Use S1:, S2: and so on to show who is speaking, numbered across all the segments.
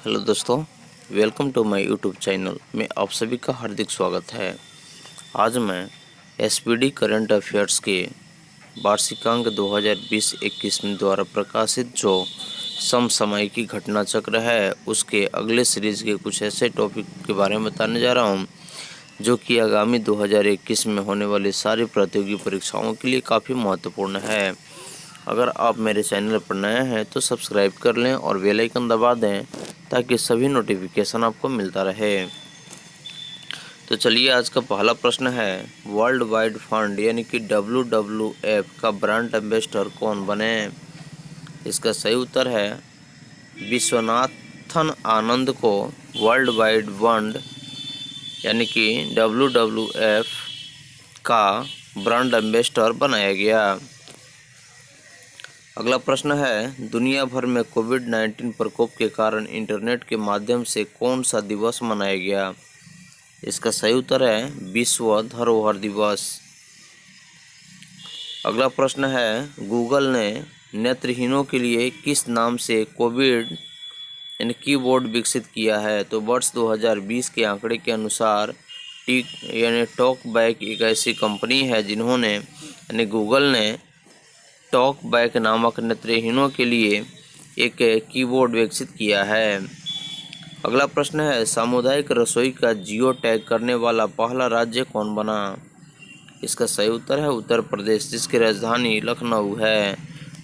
S1: Hello दोस्तों, welcome to my YouTube channel में आप सभी का हार्दिक स्वागत है। आज मैं एसपीडी करंट अफेयर्स के वार्षिकांक 2020-21 में द्वारा प्रकाशित जो समसामयिकी घटना चक्र है उसके अगले सीरीज के कुछ ऐसे टॉपिक के बारे में बताने जा रहा हूं जो कि आगामी 2021 में होने वाली सारी प्रतियोगी परीक्षाओं के लिए काफ़ी महत्वपूर्ण है। अगर आप मेरे चैनल पर नए हैं तो सब्सक्राइब कर लें और बेल आइकन दबा दें ताकि सभी नोटिफिकेशन आपको मिलता रहे। तो चलिए, आज का पहला प्रश्न है, वर्ल्ड वाइड फंड यानी कि WWF का ब्रांड एम्बेसडर कौन बने? इसका सही उत्तर है विश्वनाथन आनंद को वर्ल्ड वाइड फंड यानी कि WWF का ब्रांड एम्बेसडर बनाया गया। अगला प्रश्न है, दुनिया भर में कोविड-19 प्रकोप के कारण इंटरनेट के माध्यम से कौन सा दिवस मनाया गया? इसका सही उत्तर है विश्व धरोहर दिवस। अगला प्रश्न है, गूगल ने नेत्रहीनों के लिए किस नाम से कोविड यानी कीबोर्ड विकसित किया है? तो वर्ष 2020 के आंकड़े के अनुसार टिक यानी टॉकबैक एक ऐसी कंपनी है जिन्होंने यानी गूगल ने टॉकबैक नामक नेत्रहीनों के लिए एक कीबोर्ड विकसित किया है। अगला प्रश्न है, सामुदायिक रसोई का जियो टैग करने वाला पहला राज्य कौन बना? इसका सही उत्तर है उत्तर प्रदेश, जिसकी राजधानी लखनऊ है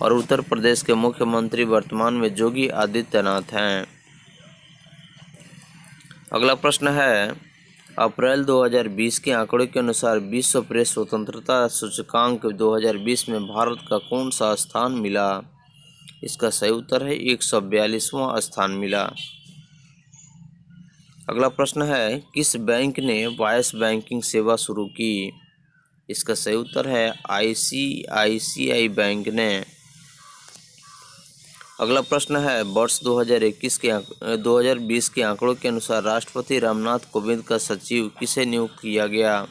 S1: और उत्तर प्रदेश के मुख्यमंत्री वर्तमान में योगी आदित्यनाथ हैं। अगला प्रश्न है, अप्रैल 2020 के आंकड़ों के अनुसार विश्व प्रेस स्वतंत्रता सूचकांक 2020 में भारत का कौन सा स्थान मिला? इसका सही उत्तर है 142वां स्थान मिला। अगला प्रश्न है, किस बैंक ने वॉइस बैंकिंग सेवा शुरू की? इसका सही उत्तर है ICICI बैंक ने। अगला प्रश्न है, वर्ष 2020 के आंकड़ों के अनुसार राष्ट्रपति रामनाथ कोविंद का सचिव किसे नियुक्त किया गया?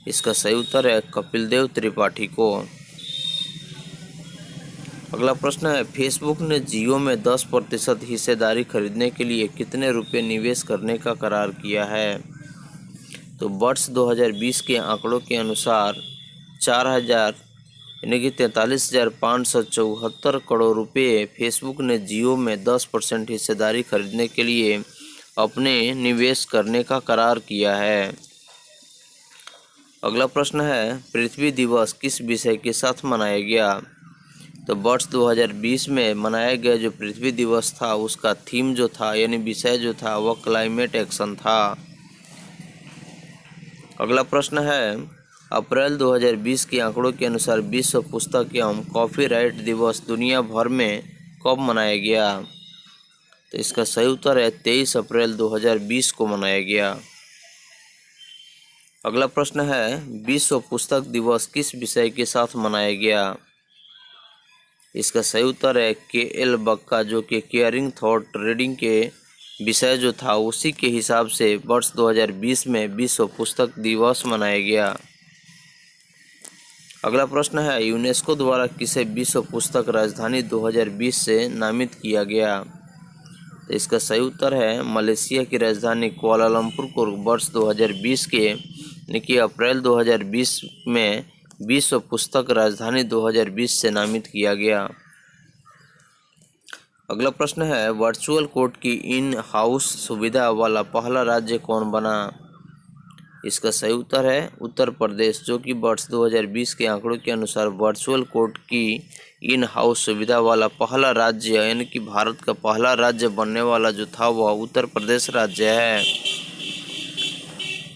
S1: इसका सही उत्तर है कपिल देव त्रिपाठी को। अगला प्रश्न है, फेसबुक ने जियो में 10% हिस्सेदारी खरीदने के लिए कितने रुपये निवेश करने का करार किया है? तो वर्ष 2020 के आंकड़ों के अनुसार 43,574 करोड़ रुपये फेसबुक ने जियो में 10% हिस्सेदारी खरीदने के लिए अपने निवेश करने का करार किया है। अगला प्रश्न है, पृथ्वी दिवस किस विषय के साथ मनाया गया? तो वर्ष 2020 में मनाया गया जो पृथ्वी दिवस था उसका थीम जो था यानी विषय जो था वह क्लाइमेट एक्शन था। अगला प्रश्न है, अप्रैल 2020 के आंकड़ों के अनुसार विश्व पुस्तक एवं कॉपीराइट दिवस दुनिया भर में कब मनाया गया? तो इसका सही उत्तर है 23 अप्रैल 2020 को मनाया गया। अगला प्रश्न है, विश्व पुस्तक दिवस किस विषय के साथ मनाया गया? इसका सही उत्तर है KL बक्का, जो कि केयरिंग थॉट रीडिंग के विषय जो था उसी के हिसाब से वर्ष 2020 में विश्व पुस्तक दिवस मनाया गया। अगला प्रश्न है, यूनेस्को द्वारा किसे विश्व पुस्तक राजधानी 2020 से नामित किया गया? तो इसका सही उत्तर है मलेशिया की राजधानी कुआलालंपुर को वर्ष 2020 के यानी कि अप्रैल 2020 में विश्व पुस्तक राजधानी 2020 से नामित किया गया। अगला प्रश्न है, वर्चुअल कोर्ट की इन हाउस सुविधा वाला पहला राज्य कौन बना? इसका सही उत्तर है उत्तर प्रदेश, जो कि वर्ष 2020 के आंकड़ों के अनुसार वर्चुअल कोर्ट की इन हाउस सुविधा वाला पहला राज्य यानी कि भारत का पहला राज्य बनने वाला जो था वह उत्तर प्रदेश राज्य है।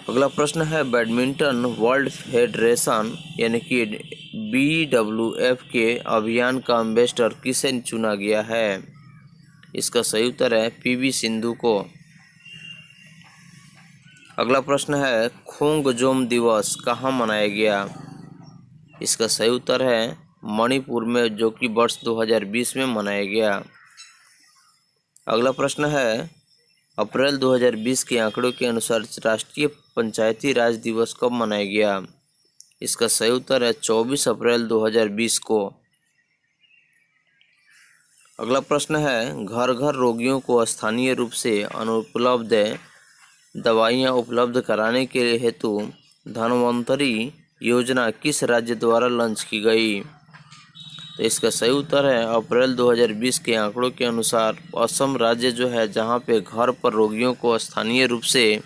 S1: अगला प्रश्न है, बैडमिंटन वर्ल्ड फेडरेशन यानी कि BWF के अभियान का एम्बेसडर किसे चुना गया है? इसका सही उत्तर है PV सिंधु को। अगला प्रश्न है, खोंगजोम दिवस कहाँ मनाया गया? इसका सही उत्तर है मणिपुर में, जो कि वर्ष 2020 में मनाया गया। अगला प्रश्न है, अप्रैल 2020 के आंकड़ों के अनुसार राष्ट्रीय पंचायती राज दिवस कब मनाया गया? इसका सही उत्तर है 24 अप्रैल 2020 को। अगला प्रश्न है, घर घर रोगियों को स्थानीय रूप से अनुपलब्ध दवाइयाँ उपलब्ध कराने के हेतु धन्वंतरी योजना किस राज्य द्वारा लॉन्च की गई? तो इसका सही उत्तर है अप्रैल 2020 के आंकड़ों के अनुसार असम राज्य जो है, जहां पे घर पर रोगियों को स्थानीय रूप से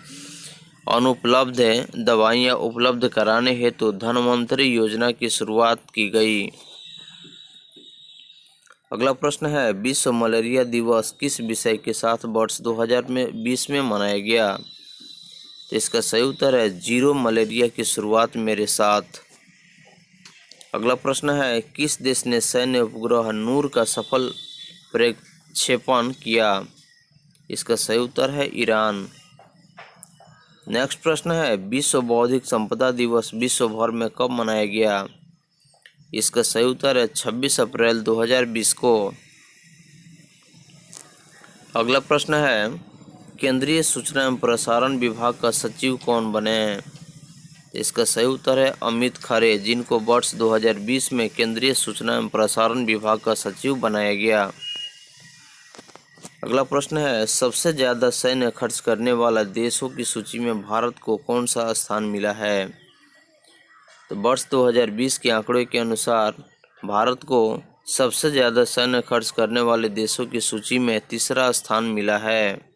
S1: अनुपलब्ध दवाइयाँ उपलब्ध कराने हेतु धन्वंतरी योजना की शुरुआत की गई। अगला प्रश्न है, विश्व मलेरिया दिवस किस विषय के साथ वर्ष 2020 में मनाया गया? तो इसका सही उत्तर है जीरो मलेरिया की शुरुआत मेरे साथ। अगला प्रश्न है, किस देश ने सैन्य उपग्रह नूर का सफल प्रक्षेपण किया? इसका सही उत्तर है ईरान। नेक्स्ट प्रश्न है, विश्व बौद्धिक संपदा दिवस विश्व भर में कब मनाया गया? इसका सही उत्तर है 26 अप्रैल 2020 को। अगला प्रश्न है, केंद्रीय सूचना एवं प्रसारण विभाग का सचिव कौन बने? इसका सही उत्तर है अमित खरे, जिनको वर्ष 2020 में केंद्रीय सूचना एवं प्रसारण विभाग का सचिव बनाया गया। अगला प्रश्न है, सबसे ज़्यादा सैन्य खर्च करने वाला देशों की सूची में भारत को कौन सा स्थान मिला है? तो वर्ष 2020 के आंकड़े के अनुसार भारत को सबसे ज़्यादा सैन्य खर्च करने वाले देशों की सूची में तीसरा स्थान मिला है।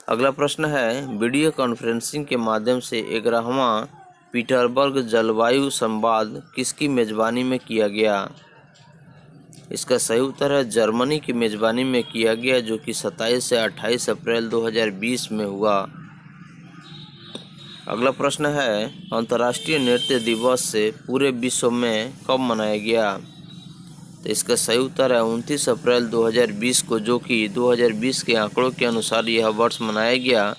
S1: अगला प्रश्न है, वीडियो कॉन्फ्रेंसिंग के माध्यम से 11वां पीटरबर्ग जलवायु संवाद किसकी मेज़बानी में किया गया? इसका सही उत्तर है जर्मनी की मेज़बानी में किया गया, जो कि 27 से 28 अप्रैल 2020 में हुआ। अगला प्रश्न है, अंतर्राष्ट्रीय नृत्य दिवस से पूरे विश्व में कब मनाया गया? तो इसका सही उत्तर है 29 अप्रैल 2020 को, जो कि 2020 के आंकड़ों के अनुसार यह वर्ष मनाया गया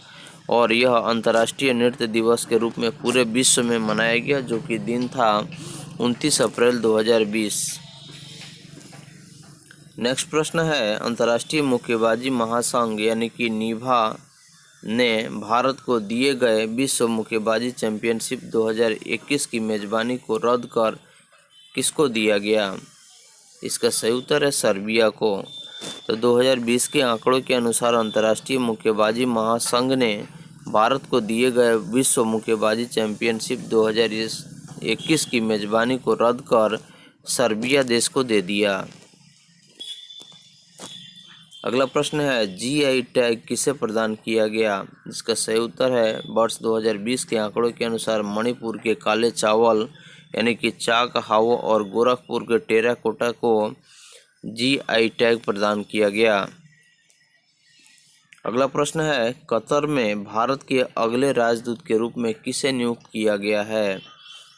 S1: और यह अंतर्राष्ट्रीय नृत्य दिवस के रूप में पूरे विश्व में मनाया गया, जो कि दिन था 29 अप्रैल 2020। नेक्स्ट प्रश्न है, अंतर्राष्ट्रीय मुक्केबाजी महासंघ यानी कि नीभा ने भारत को दिए गए विश्व मुक्केबाजी चैंपियनशिप 2021 की मेज़बानी को रद्द कर किसको दिया गया? इसका सही उत्तर है सर्बिया को। तो 2020 के आंकड़ों के अनुसार अंतर्राष्ट्रीय मुक्केबाजी महासंघ ने भारत को दिए गए विश्व मुक्केबाजी चैंपियनशिप 2021 की मेज़बानी को रद्द कर सर्बिया देश को दे दिया। अगला प्रश्न है, जीआई टैग किसे प्रदान किया गया? इसका सही उत्तर है वर्ष 2020 के आंकड़ों के अनुसार मणिपुर के काले चावल यानी कि चाक हावो और गोरखपुर के टेराकोटा को जीआई टैग प्रदान किया गया। अगला प्रश्न है, कतर में भारत के अगले राजदूत के रूप में किसे नियुक्त किया गया है?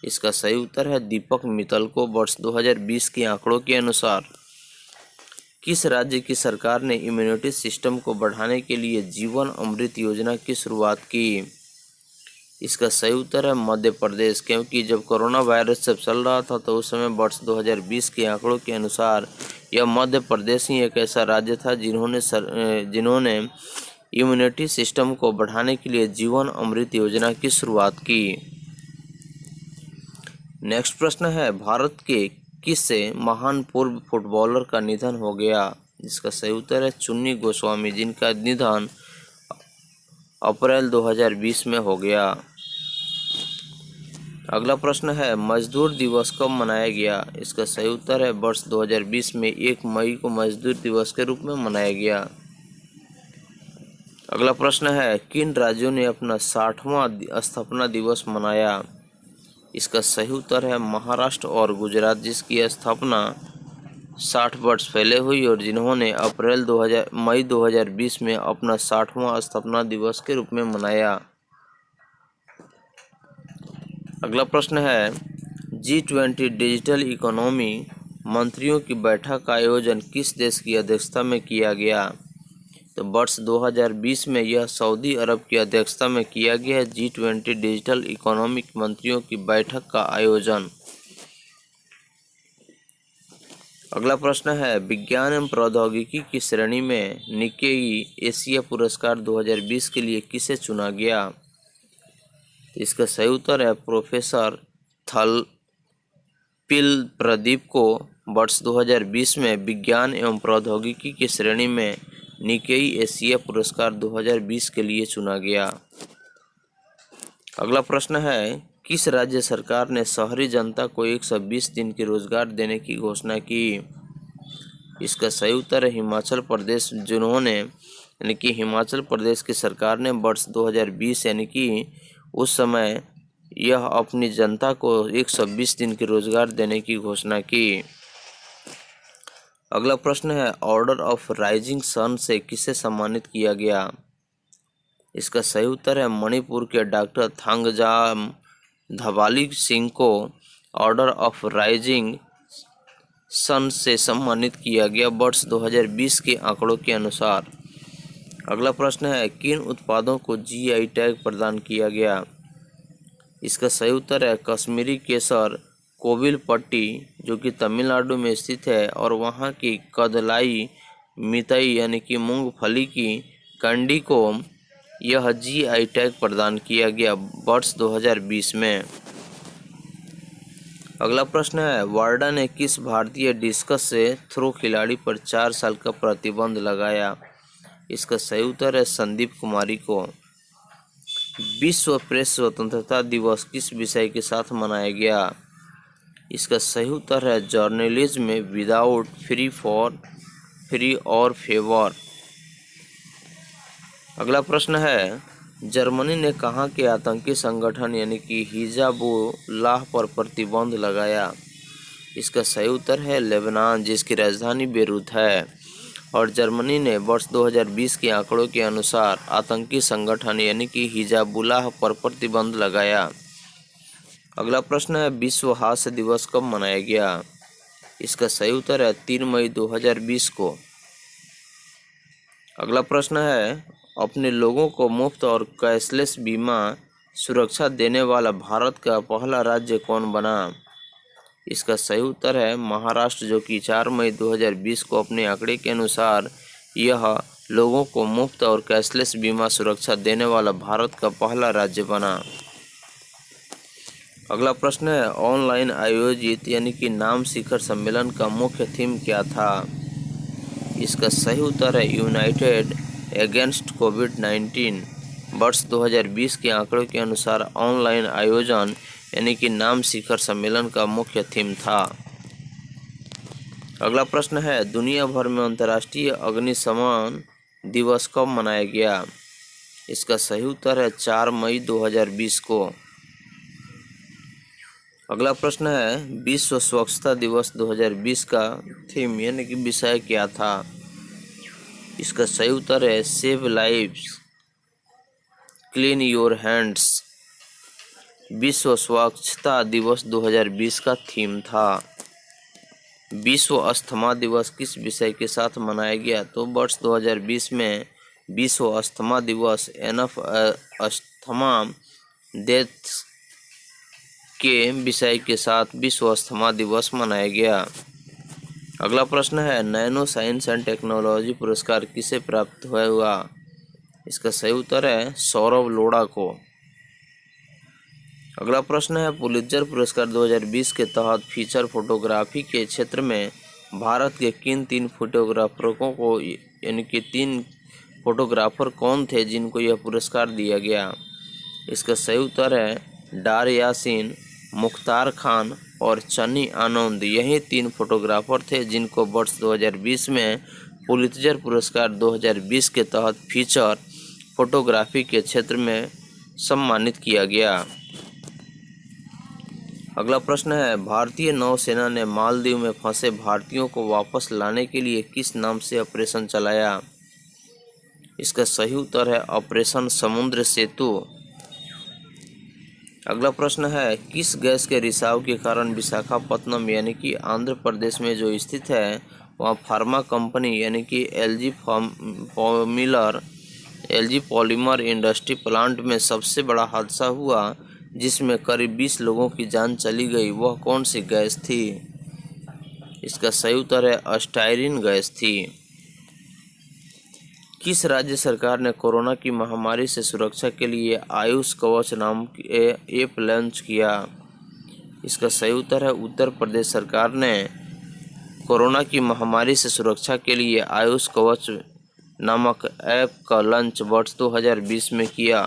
S1: इसका सही उत्तर है दीपक मित्तल को वर्ष 2020 के आंकड़ों के अनुसार। किस राज्य की सरकार ने इम्यूनिटी सिस्टम को बढ़ाने के लिए जीवन अमृत योजना की शुरुआत की? इसका सही उत्तर है मध्य प्रदेश, क्योंकि जब कोरोना वायरस जब चल रहा था तो उस समय वर्ष 2020 के आंकड़ों के अनुसार यह मध्य प्रदेश ही एक ऐसा राज्य था जिन्होंने इम्यूनिटी सिस्टम को बढ़ाने के लिए जीवन अमृत योजना की शुरुआत की। नेक्स्ट प्रश्न है, भारत के किस महान पूर्व फुटबॉलर का निधन हो गया? इसका सही उत्तर है चुन्नी गोस्वामी, जिनका निधन अप्रैल 2020 में हो गया। अगला प्रश्न है, मजदूर दिवस कब मनाया गया? इसका सही उत्तर है वर्ष 2020 में 1 मई को मजदूर दिवस के रूप में मनाया गया। अगला प्रश्न है, किन राज्यों ने अपना 60वां स्थापना दिवस मनाया? इसका सही उत्तर है महाराष्ट्र और गुजरात, जिसकी स्थापना 60 वर्ष पहले हुई और जिन्होंने मई 2020 में अपना 60वां स्थापना दिवस के रूप में मनाया। अगला प्रश्न है, G20 डिजिटल इकोनॉमी मंत्रियों की बैठक का आयोजन किस देश की अध्यक्षता में किया गया? तो वर्ष 2020 में यह सऊदी अरब की अध्यक्षता में किया गया G20 डिजिटल इकोनॉमिक मंत्रियों की बैठक का आयोजन। अगला प्रश्न है, विज्ञान एवं प्रौद्योगिकी की श्रेणी में निक्केई एशिया पुरस्कार 2020 के लिए किसे चुना गया? इसका सही उत्तर है प्रोफेसर थलपिल प्रदीप को वर्ष 2020 में विज्ञान एवं प्रौद्योगिकी की श्रेणी में निकेई एशिया पुरस्कार 2020 के लिए चुना गया। अगला प्रश्न है, किस राज्य सरकार ने शहरी जनता को 120 दिन की रोजगार देने की घोषणा की? इसका सही उत्तर है हिमाचल प्रदेश, जिन्होंने यानी कि हिमाचल प्रदेश की सरकार ने वर्ष 2020 यानी कि उस समय यह अपनी जनता को 120 दिन की रोजगार देने की घोषणा की। अगला प्रश्न है, ऑर्डर ऑफ राइजिंग सन से किसे सम्मानित किया गया? इसका सही उत्तर है मणिपुर के डॉक्टर थांगजाम धवाली सिंह को ऑर्डर ऑफ राइजिंग सन से सम्मानित किया गया वर्ष 2020 के आंकड़ों के अनुसार। अगला प्रश्न है, किन उत्पादों को जीआई टैग प्रदान किया गया? इसका सही उत्तर है कश्मीरी केसर, कोविलपट्टी जो कि तमिलनाडु में स्थित है, और वहाँ की कदलाई मितई यानी कि मूंगफली की कंडी को यह जीआई टैग प्रदान किया गया वर्ष 2020 में। अगला प्रश्न है, वाडा ने किस भारतीय डिस्कस से थ्रो खिलाड़ी पर 4 साल का प्रतिबंध लगाया? इसका सही उत्तर है संदीप कुमारी को। विश्व प्रेस स्वतंत्रता दिवस किस विषय के साथ मनाया गया? इसका सही उत्तर है जर्नलिज्म विदाउट फ्री और फेवर। अगला प्रश्न है, जर्मनी ने कहाँ के आतंकी संगठन यानी कि हिजबुल्लाह पर प्रतिबंध लगाया? इसका सही उत्तर है लेबनान, जिसकी राजधानी बेरूत है, और जर्मनी ने वर्ष 2020 के आंकड़ों के अनुसार आतंकी संगठन यानी कि हिजबुल्लाह पर प्रतिबंध लगाया। अगला प्रश्न है, विश्व हास्य दिवस कब मनाया गया? इसका सही उत्तर है 3 मई 2020 को। अगला प्रश्न है, अपने लोगों को मुफ्त और कैशलेस बीमा सुरक्षा देने वाला भारत का पहला राज्य कौन बना? इसका सही उत्तर है महाराष्ट्र, जो कि 4 मई 2020 को अपने आंकड़े के अनुसार यह लोगों को मुफ्त और कैशलेस बीमा सुरक्षा देने वाला भारत का पहला राज्य बना। अगला प्रश्न है, ऑनलाइन आयोजित यानी कि नाम शिखर सम्मेलन का मुख्य थीम क्या था? इसका सही उत्तर है यूनाइटेड अगेंस्ट कोविड-19। वर्ष 2020 के आंकड़ों के अनुसार ऑनलाइन आयोजन यानी कि नाम शिखर सम्मेलन का मुख्य थीम था। अगला प्रश्न है, दुनिया भर में अंतर्राष्ट्रीय अग्निशमन दिवस कब मनाया गया? इसका सही उत्तर है 4 मई 2020 को। अगला प्रश्न है, विश्व स्वच्छता दिवस 2020 का थीम यानी कि विषय क्या था? इसका सही उत्तर है save lives, clean your hands. विश्व स्वच्छता दिवस 2020 का थीम था। विश्व अस्थमा दिवस किस विषय के साथ मनाया गया? तो वर्ष 2020 में विश्व अस्थमा दिवस एनफ अस्थमा डेथ्स के विषय के साथ विश्व अस्थमा दिवस मनाया गया। अगला प्रश्न है, नैनो साइंस एंड टेक्नोलॉजी पुरस्कार किसे प्राप्त हुआ? इसका सही उत्तर है सौरभ लोढ़ा को। अगला प्रश्न है, पुलित्जर पुरस्कार 2020 के तहत फीचर फोटोग्राफी के क्षेत्र में भारत के किन 3 फोटोग्राफरों को यानी कि 3 फोटोग्राफर कौन थे जिनको यह पुरस्कार दिया गया? इसका सही उत्तर है डार यासीन, मुख्तार खान और चन्नी आनंद। यही 3 फोटोग्राफर थे जिनको वर्ष 2020 में पुलित्जर पुरस्कार 2020 के तहत फीचर फोटोग्राफी के क्षेत्र में सम्मानित किया गया। अगला प्रश्न है, भारतीय नौसेना ने मालदीव में फंसे भारतीयों को वापस लाने के लिए किस नाम से ऑपरेशन चलाया? इसका सही उत्तर है ऑपरेशन समुद्र सेतु। अगला प्रश्न है, किस गैस के रिसाव के कारण विशाखापत्तनम यानी कि आंध्र प्रदेश में जो स्थित है वहाँ फार्मा कंपनी यानी कि एलजी पॉलीमर इंडस्ट्री प्लांट में सबसे बड़ा हादसा हुआ जिसमें करीब 20 लोगों की जान चली गई, वह कौन सी गैस थी? इसका सही उत्तर है स्टायरीन गैस थी। किस राज्य सरकार ने कोरोना की महामारी से सुरक्षा के लिए आयुष कवच नाम ऐप लॉन्च किया? इसका सही उत्तर है उत्तर प्रदेश सरकार ने कोरोना की महामारी से सुरक्षा के लिए आयुष कवच नामक ऐप का लॉन्च वर्ष 2020 में किया।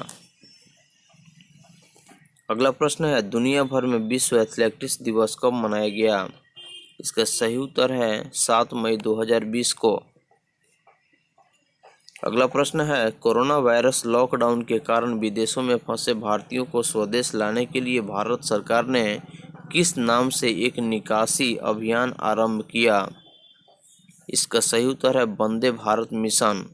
S1: अगला प्रश्न है, दुनिया भर में विश्व एथलेटिक्स दिवस कब मनाया गया? इसका सही उत्तर है 7 मई 2020 को। अगला प्रश्न है, कोरोना वायरस लॉकडाउन के कारण विदेशों में फंसे भारतीयों को स्वदेश लाने के लिए भारत सरकार ने किस नाम से एक निकासी अभियान आरंभ किया? इसका सही उत्तर है वंदे भारत मिशन।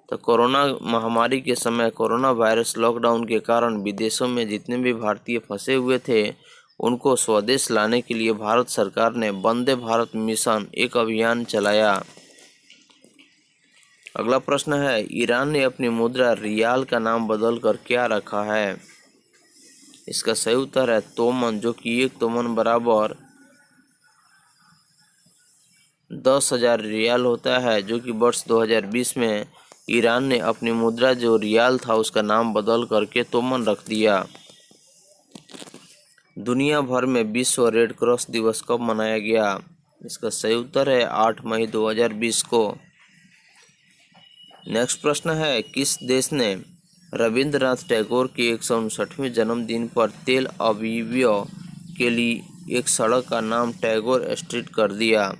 S1: तो कोरोना महामारी के समय कोरोना वायरस लॉकडाउन के कारण विदेशों में जितने भी भारतीय फंसे हुए थे उनको स्वदेश लाने के लिए भारत सरकार ने वंदे भारत मिशन एक अभियान चलाया। अगला प्रश्न है, ईरान ने अपनी मुद्रा रियाल का नाम बदलकर क्या रखा है? इसका सही उत्तर है तोमन, जो कि एक तोमन बराबर 10,000 रियाल होता है, जो कि वर्ष 2020 में ईरान ने अपनी मुद्रा जो रियाल था उसका नाम बदल करके तोमन रख दिया। दुनिया भर में विश्व रेड क्रॉस दिवस कब मनाया गया? इसका सही उत्तर है 8 मई 2020 को। नेक्स्ट प्रश्न है, किस देश ने रविंद्रनाथ टैगोर के 159वें जन्मदिन पर तेल अवीव के लिए एक सड़क का नाम टैगोर स्ट्रीट कर दिया?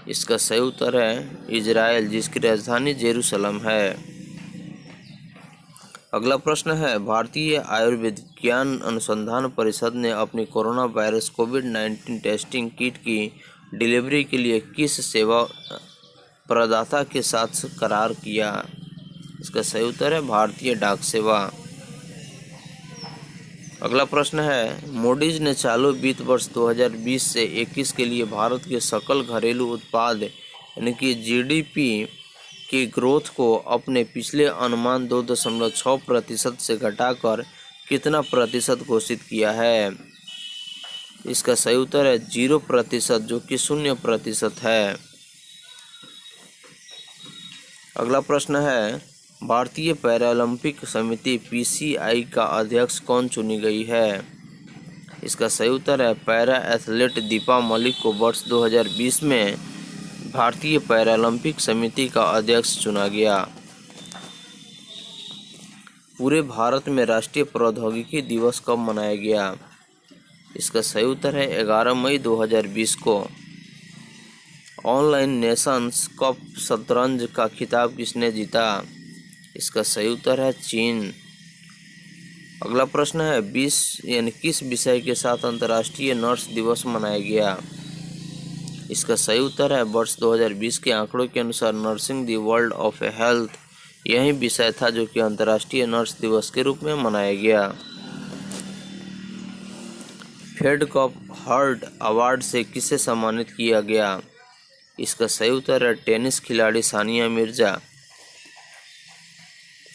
S1: इसका सही उत्तर है इजराइल, जिसकी राजधानी जेरूसलम है। अगला प्रश्न है, भारतीय आयुर्विज्ञान अनुसंधान परिषद ने अपनी कोरोना वायरस कोविड-19 टेस्टिंग किट की डिलीवरी के लिए किस सेवा प्रदाता के साथ करार किया? इसका सही उत्तर है भारतीय डाक सेवा। अगला प्रश्न है, मूडीज ने चालू वित्त वर्ष 2020 से 21 के लिए भारत के सकल घरेलू उत्पाद यानी कि जीडीपी की ग्रोथ को अपने पिछले अनुमान 2.6% से घटाकर कितना प्रतिशत घोषित किया है? इसका सही उत्तर है 0%, जो कि 0% है। अगला प्रश्न है, भारतीय पैरालंपिक समिति पीसीआई का अध्यक्ष कौन चुनी गई है? इसका सही उत्तर है पैरा एथलीट दीपा मलिक को वर्ष 2020 में भारतीय पैरालंपिक समिति का अध्यक्ष चुना गया। पूरे भारत में राष्ट्रीय प्रौद्योगिकी दिवस कब मनाया गया? इसका सही उत्तर है 11 मई 2020 को। ऑनलाइन नेशंस कप शतरंज का खिताब किसने जीता? इसका सही उत्तर है चीन। अगला प्रश्न है, किस विषय के साथ अंतर्राष्ट्रीय नर्स दिवस मनाया गया? इसका सही उत्तर है वर्ष 2020 के आंकड़ों के अनुसार nursing the world of health यही विषय था जो कि अंतर्राष्ट्रीय नर्स दिवस के रूप में मनाया गया। फेड कप हर्ट अवार्ड से किसे सम्मानित किया गया? इसका सही उत्तर है टेनिस खिलाड़ी सानिया मिर्जा।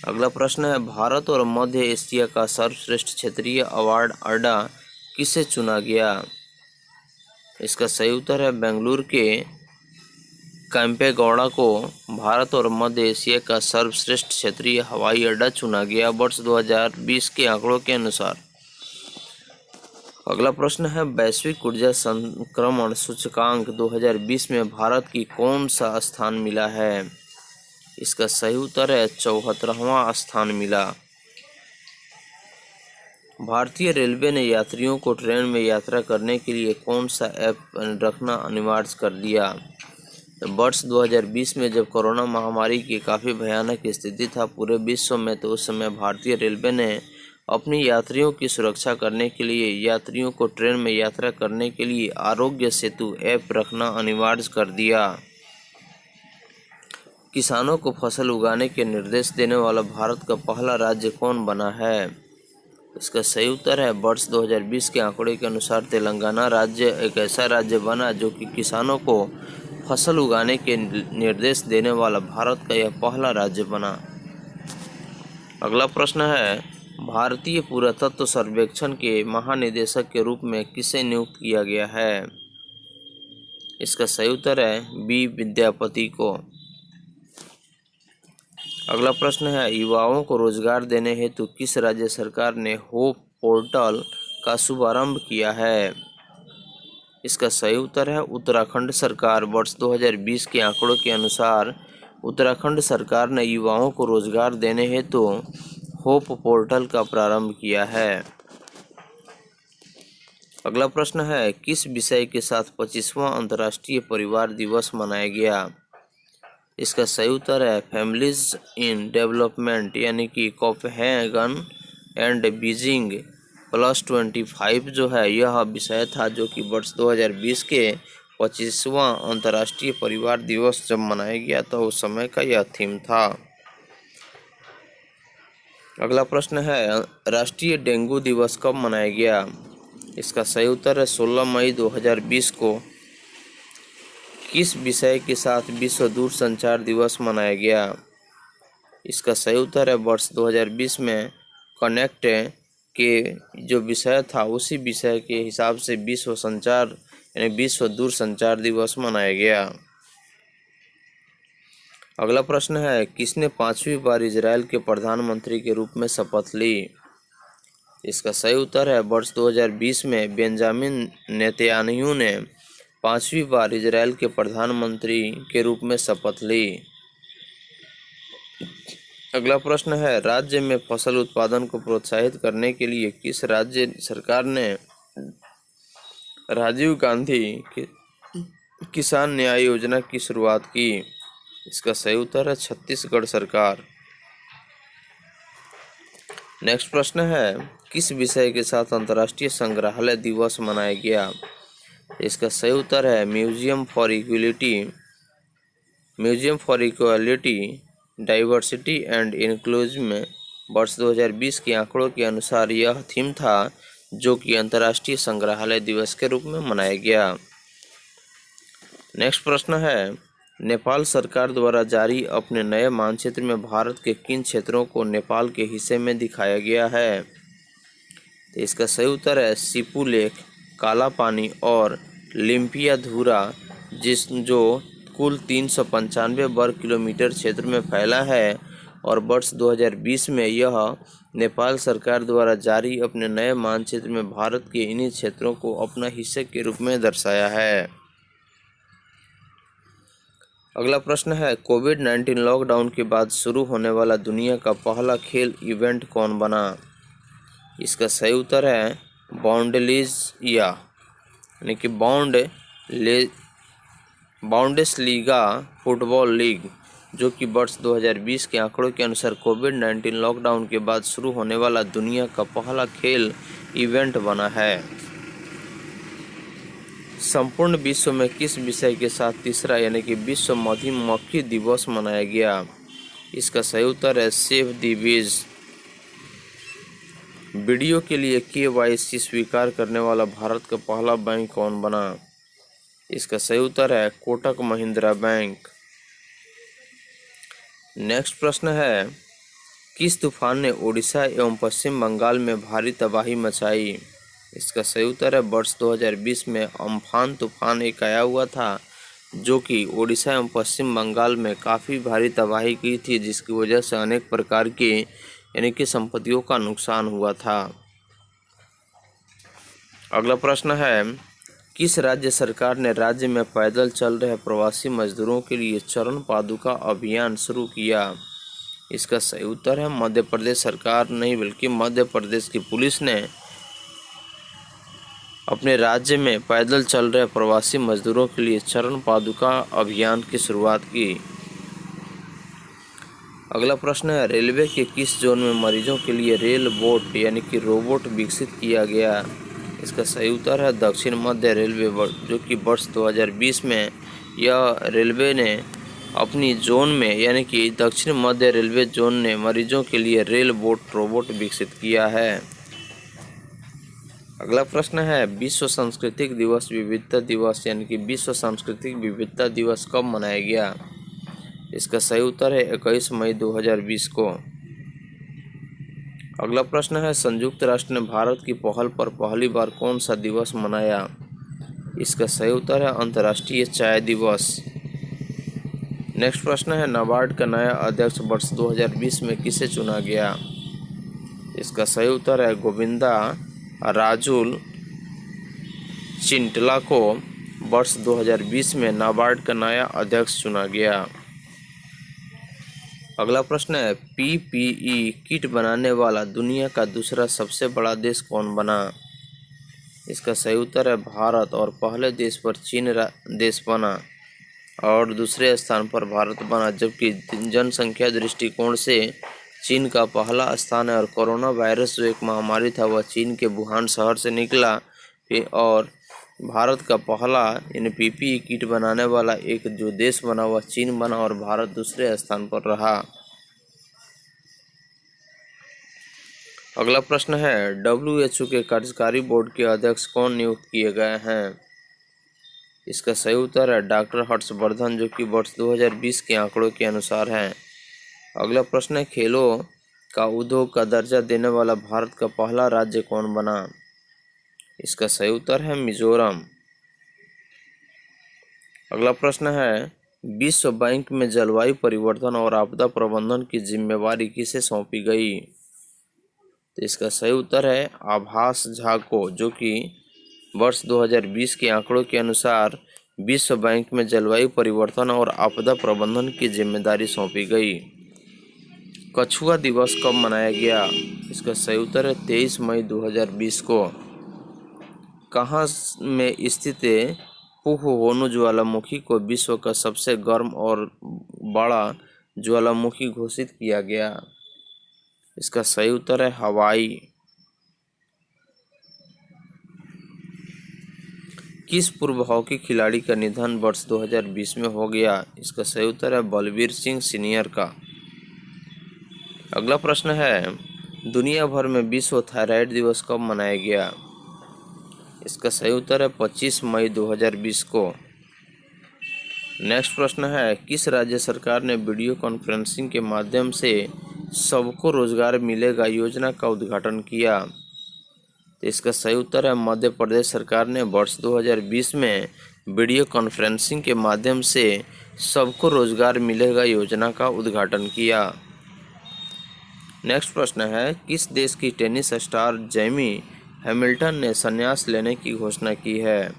S1: अगला प्रश्न है, भारत और मध्य एशिया का सर्वश्रेष्ठ क्षेत्रीय अवार्ड अड्डा किसे चुना गया? इसका सही उत्तर है बेंगलुरु के कैंपेगौड़ा को भारत और मध्य एशिया का सर्वश्रेष्ठ क्षेत्रीय हवाई अड्डा चुना गया वर्ष 2020 के आंकड़ों के अनुसार। अगला प्रश्न है, वैश्विक ऊर्जा संक्रमण सूचकांक 2020 में भारत की कौन सा स्थान मिला है? इसका सही उत्तर है 74वां स्थान मिला। भारतीय रेलवे ने यात्रियों को ट्रेन में यात्रा करने के लिए कौन सा ऐप रखना अनिवार्य कर दिया? वर्ष 2020 में जब कोरोना महामारी की काफ़ी भयानक स्थिति था पूरे विश्व में, तो उस समय भारतीय रेलवे ने अपनी यात्रियों की सुरक्षा करने के लिए यात्रियों को ट्रेन में यात्रा करने के लिए आरोग्य सेतु ऐप रखना अनिवार्य कर दिया। किसानों को फसल उगाने के निर्देश देने वाला भारत का पहला राज्य कौन बना है? इसका सही उत्तर है वर्ष 2020 के आंकड़े के अनुसार तेलंगाना राज्य एक ऐसा राज्य बना जो कि किसानों को फसल उगाने के निर्देश देने वाला भारत का यह पहला राज्य बना। अगला प्रश्न है, भारतीय पुरातत्व सर्वेक्षण के महानिदेशक के रूप में किसे नियुक्त किया गया है? इसका सही उत्तर है बी विद्यापति को। अगला प्रश्न है, युवाओं को रोजगार देने हेतु किस राज्य सरकार ने होप पोर्टल का शुभारंभ किया है? इसका सही उत्तर है उत्तराखंड सरकार। वर्ष 2020 के आंकड़ों के अनुसार उत्तराखंड सरकार ने युवाओं को रोजगार देने हेतु होप पोर्टल का प्रारंभ किया है। अगला प्रश्न है किस विषय के साथ 25वां अंतर्राष्ट्रीय परिवार दिवस मनाया गया? इसका सही उत्तर है फैमिलीज इन डेवलपमेंट, यानी कि कोपेनहेगन एंड बीजिंग +25 जो है यह विषय था, जो कि वर्ष 2020 के 25वां अंतर्राष्ट्रीय परिवार दिवस जब मनाया गया तो उस समय का यह थीम था। अगला प्रश्न है राष्ट्रीय डेंगू दिवस कब मनाया गया? इसका सही उत्तर है 16 मई 2020 को। किस विषय के साथ विश्व दूरसंचार दिवस मनाया गया? इसका सही उत्तर है वर्ष 2020 में कनेक्ट के जो विषय था उसी विषय के हिसाब से विश्व संचार यानी विश्व दूरसंचार दिवस मनाया गया। अगला प्रश्न है किसने 5वीं बार इजराइल के प्रधानमंत्री के रूप में शपथ ली? इसका सही उत्तर है वर्ष 2020 में बेंजामिन नेतन्याहू ने 5वीं बार इजराइल के प्रधानमंत्री के रूप में शपथ ली। अगला प्रश्न है राज्य में फसल उत्पादन को प्रोत्साहित करने के लिए किस राज्य सरकार ने राजीव गांधी किसान न्याय योजना की शुरुआत की? इसका सही उत्तर है छत्तीसगढ़ सरकार। नेक्स्ट प्रश्न है किस विषय के साथ अंतर्राष्ट्रीय संग्रहालय दिवस मनाया गया? इसका सही उत्तर है museum for equality diversity and inclusion. वर्ष 2020 के आंकड़ों के अनुसार यह थीम था, जो कि अंतर्राष्ट्रीय संग्रहालय दिवस के रूप में मनाया गया। नेक्स्ट प्रश्न है नेपाल सरकार द्वारा जारी अपने नए मानचित्र में भारत के किन क्षेत्रों को नेपाल के हिस्से में दिखाया गया है? तो इसका सही उत्तर है सिपू लेक, काला पानी और लिम्पियाधुरा, जो कुल 395 वर्ग किलोमीटर क्षेत्र में फैला है और वर्ष 2020 में यह नेपाल सरकार द्वारा जारी अपने नए मानचित्र में भारत के इन्हीं क्षेत्रों को अपना हिस्से के रूप में दर्शाया है। अगला प्रश्न है कोविड-19 लॉकडाउन के बाद शुरू होने वाला दुनिया का पहला खेल इवेंट कौन बना? इसका सही उत्तर है बाउंडस्लीगा, यानी कि बाउंडेसलीगा फुटबॉल लीग, जो कि वर्ष 2020 के आंकड़ों के अनुसार कोविड-19 लॉकडाउन के बाद शुरू होने वाला दुनिया का पहला खेल इवेंट बना है। संपूर्ण विश्व में किस विषय के साथ तीसरा यानी कि विश्व मधुमक्खी दिवस मनाया गया? इसका सही उत्तर है सेव द बीज। वीडियो के लिए KYC स्वीकार करने वाला भारत का पहला बैंक कौन बना? इसका सही उत्तर है कोटक महिंद्रा बैंक। नेक्स्ट प्रश्न है किस तूफान ने ओडिशा एवं पश्चिम बंगाल में भारी तबाही मचाई? इसका सही उत्तर है वर्ष 2020 में अम्फान तूफान एक आया हुआ था, जो कि ओडिशा एवं पश्चिम बंगाल में काफ़ी भारी तबाही की थी, जिसकी वजह से अनेक प्रकार की यानी कि संपत्तियों का नुकसान हुआ था। अगला प्रश्न है किस राज्य सरकार ने राज्य में पैदल चल रहे प्रवासी मजदूरों के लिए चरण पादुका अभियान शुरू किया? इसका सही उत्तर है मध्य प्रदेश सरकार नहीं बल्कि मध्य प्रदेश की पुलिस ने अपने राज्य में पैदल चल रहे प्रवासी मजदूरों के लिए चरण पादुका अभियान की शुरुआत की। अगला प्रश्न है रेलवे के किस जोन में मरीजों के लिए रेल बोट यानी कि रोबोट विकसित किया गया? इसका सही उत्तर है दक्षिण मध्य रेलवे, जो कि वर्ष 2020 में यह रेलवे ने अपनी जोन में यानी कि दक्षिण मध्य रेलवे जोन ने मरीजों के लिए रेल बोट रोबोट विकसित किया है। अगला प्रश्न है विश्व सांस्कृतिक दिवस विविधता दिवस यानी कि विश्व सांस्कृतिक विविधता दिवस कब मनाया गया? इसका सही उत्तर है 21 मई 2020 को। अगला प्रश्न है संयुक्त राष्ट्र ने भारत की पहल पर पहली बार कौन सा दिवस मनाया? इसका सही उत्तर है अंतर्राष्ट्रीय चाय दिवस। नेक्स्ट प्रश्न है नाबार्ड का नया अध्यक्ष वर्ष 2020 में किसे चुना गया? इसका सही उत्तर है गोविंदा राजुल चिंटला को वर्ष 2020 में नाबार्ड का नया अध्यक्ष चुना गया। अगला प्रश्न है, पीपीई किट बनाने वाला दुनिया का दूसरा सबसे बड़ा देश कौन बना? इसका सही उत्तर है भारत, और पहले देश पर चीन देश बना और दूसरे स्थान पर भारत बना, जबकि जनसंख्या दृष्टिकोण से चीन का पहला स्थान है। और कोरोना वायरस जो एक महामारी था वह चीन के वुहान शहर से निकला और भारत का पहला यानी पीपीई किट बनाने वाला एक जो देश बना वह चीन बना और भारत दूसरे स्थान पर रहा। अगला प्रश्न है, WHO के कार्यकारी बोर्ड के अध्यक्ष कौन नियुक्त किए गए हैं? इसका सही उत्तर है डॉक्टर हर्षवर्धन, जो कि वर्ष 2020 के आंकड़ों के अनुसार हैं। अगला प्रश्न है, खेलों का उद्योग का दर्जा देने वाला भारत का पहला राज्य कौन बना? इसका सही उत्तर है मिजोरम। अगला प्रश्न है, विश्व बैंक में जलवायु परिवर्तन और आपदा प्रबंधन की जिम्मेवारी किसे सौंपी गई? तो इसका सही उत्तर है आभास झा को, जो कि वर्ष 2020 के आंकड़ों के अनुसार विश्व बैंक में जलवायु परिवर्तन और आपदा प्रबंधन की जिम्मेदारी सौंपी गई। कछुआ दिवस कब मनाया गया? इसका सही उत्तर है 23 मई 2020 को। कहाँ में स्थित पुहहोनु ज्वालामुखी को विश्व का सबसे गर्म और बड़ा ज्वालामुखी घोषित किया गया? इसका सही उत्तर है हवाई। किस पूर्व हॉकी खिलाड़ी का निधन वर्ष 2020 में हो गया? इसका सही उत्तर है बलबीर सिंह सीनियर का। अगला प्रश्न है, दुनिया भर में विश्व थायराइड दिवस कब मनाया गया? इसका सही उत्तर है 25 मई 2020 को। नेक्स्ट प्रश्न है, किस राज्य सरकार ने वीडियो कॉन्फ्रेंसिंग के माध्यम से सबको रोजगार मिलेगा योजना का उद्घाटन किया? तो इसका सही उत्तर है मध्य प्रदेश सरकार ने वर्ष 2020 में वीडियो कॉन्फ्रेंसिंग के माध्यम से सबको रोजगार मिलेगा योजना का उद्घाटन किया। नेक्स्ट प्रश्न है, किस देश की टेनिस स्टार जेमी हैमिल्टन ने संन्यास लेने की घोषणा की है?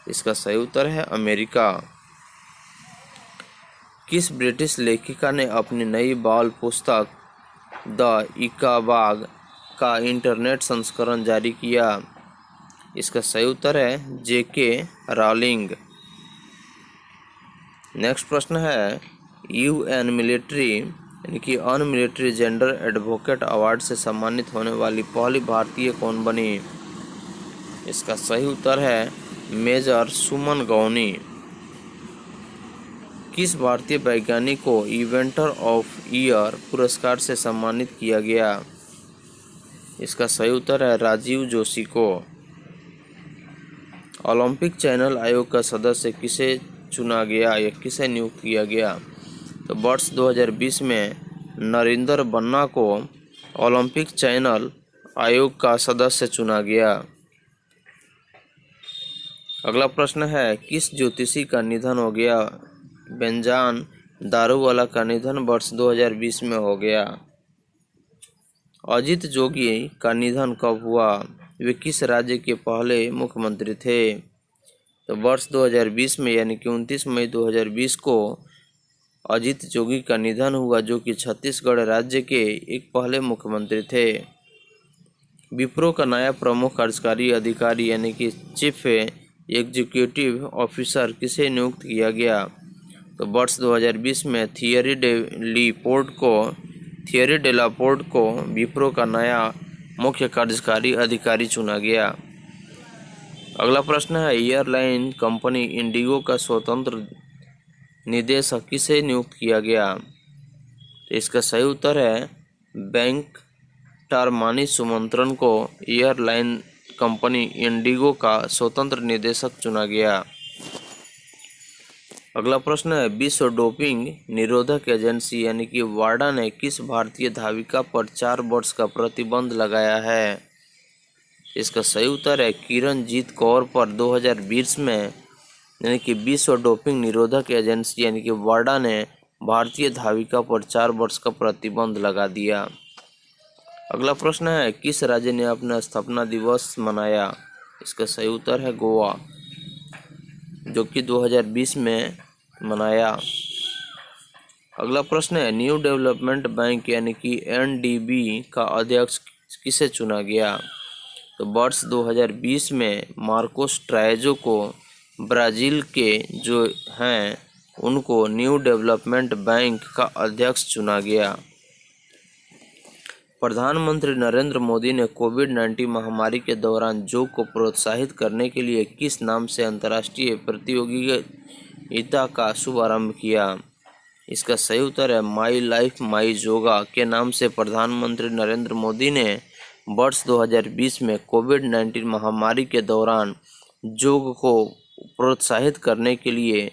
S1: इसका सही उत्तर है अमेरिका। किस ब्रिटिश लेखिका ने अपनी नई बाल पुस्तक द इकाबाग का इंटरनेट संस्करण जारी किया? इसका सही उत्तर है जेके रॉलिंग। नेक्स्ट प्रश्न है, यूएन मिलिट्री यानी कि अन मिलिट्री जेंडर एडवोकेट अवार्ड से सम्मानित होने वाली पहली भारतीय कौन बनी? इसका सही उत्तर है मेजर सुमन गौनी। किस भारतीय वैज्ञानिक को इन्वेंटर ऑफ ईयर पुरस्कार से सम्मानित किया गया? इसका सही उत्तर है राजीव जोशी को। ओलंपिक चैनल आयोग का सदस्य किसे चुना गया या किसे नियुक्त किया गया? तो वर्ष 2020 में नरेंद्र बन्ना को ओलंपिक चैनल आयोग का सदस्य चुना गया। अगला प्रश्न है, किस ज्योतिषी का निधन हो गया? बेंजान दारूवाला का निधन वर्ष 2020 में हो गया। अजित जोगी का निधन कब हुआ? वे किस राज्य के पहले मुख्यमंत्री थे? तो वर्ष 2020 में यानी कि 29 मई 2020 को अजित जोगी का निधन हुआ, जो कि छत्तीसगढ़ राज्य के एक पहले मुख्यमंत्री थे। विप्रो का नया प्रमुख कार्यकारी अधिकारी यानी कि चीफ एग्जीक्यूटिव ऑफिसर किसे नियुक्त किया गया? तो वर्ष 2020 में थियरी डेलापोर्ट को विप्रो का नया मुख्य कार्यकारी अधिकारी चुना गया। अगला प्रश्न है, एयरलाइन कंपनी इंडिगो का स्वतंत्र निदेशक किसे नियुक्त किया गया? तो इसका सही उत्तर है बैंक टारमानी सुमंत्रन को एयरलाइन कंपनी इंडिगो का स्वतंत्र निदेशक चुना गया। अगला प्रश्न है, विश्व डोपिंग निरोधक एजेंसी यानी कि वाडा ने किस भारतीय धाविका पर 4 वर्ष का प्रतिबंध लगाया है? इसका सही उत्तर है किरणजीत कौर पर 2020 में यानी कि विश्व डोपिंग निरोधक एजेंसी यानी कि वाडा ने भारतीय धाविका पर 4 वर्ष का प्रतिबंध लगा दिया। अगला प्रश्न है, किस राज्य ने अपना स्थापना दिवस मनाया? इसका सही उत्तर है गोवा, जो कि 2020 में मनाया। अगला प्रश्न है, न्यू डेवलपमेंट बैंक यानी कि NDB का अध्यक्ष किसे चुना गया? तो वर्ष 2020 में मार्कोस ट्राइजो को ब्राज़ील के जो हैं उनको न्यू डेवलपमेंट बैंक का अध्यक्ष चुना गया। प्रधानमंत्री नरेंद्र मोदी ने कोविड-19 महामारी के दौरान योग को प्रोत्साहित करने के लिए किस नाम से अंतर्राष्ट्रीय प्रतियोगिता का शुभारंभ किया? इसका सही उत्तर है माई लाइफ माई योगा के नाम से प्रधानमंत्री नरेंद्र मोदी ने वर्ष 2020 में कोविड-19 महामारी के दौरान योग को प्रोत्साहित करने के लिए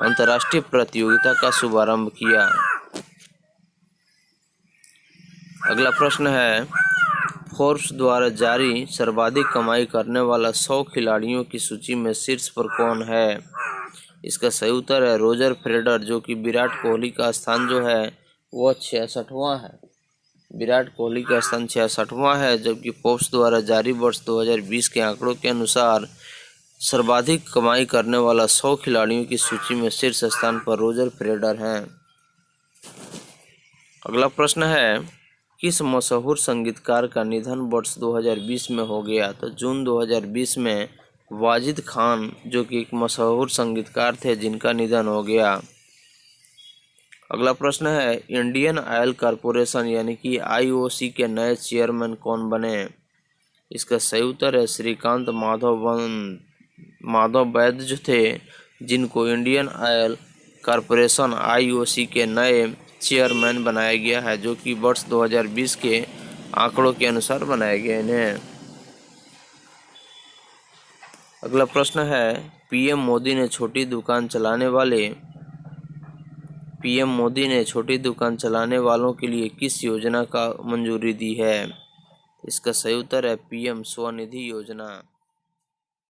S1: अंतर्राष्ट्रीय प्रतियोगिता का शुभारंभ किया। अगला प्रश्न है, फोर्ब्स द्वारा जारी सर्वाधिक कमाई करने वाला 100 खिलाड़ियों की सूची में शीर्ष पर कौन है? इसका सही उत्तर है रोजर फेडरर, जो कि विराट कोहली का स्थान जो है वह 66वां है। विराट कोहली का स्थान 66वां है, जबकि फोर्ब्स द्वारा जारी वर्ष 2020 के आंकड़ों के अनुसार सर्वाधिक कमाई करने वाला 100 खिलाड़ियों की सूची में शीर्ष स्थान पर रोजर फेडरर हैं। अगला प्रश्न है, किस मशहूर संगीतकार का निधन वर्ष 2020 में हो गया? तो जून 2020 में वाजिद खान, जो कि एक मशहूर संगीतकार थे, जिनका निधन हो गया। अगला प्रश्न है, इंडियन ऑयल कॉरपोरेशन यानी कि IOC के नए चेयरमैन कौन बने? इसका सही उत्तर है श्रीकांत माधव वैद्य जो थे, जिनको इंडियन ऑयल कॉरपोरेशन IOC के नए चेयरमैन बनाया गया है, जो कि वर्ष 2020 के आंकड़ों के अनुसार बनाए गए हैं। अगला प्रश्न है, पीएम मोदी ने छोटी दुकान चलाने वालों के लिए किस योजना का मंजूरी दी है? इसका सही उत्तर है PM स्वनिधि योजना।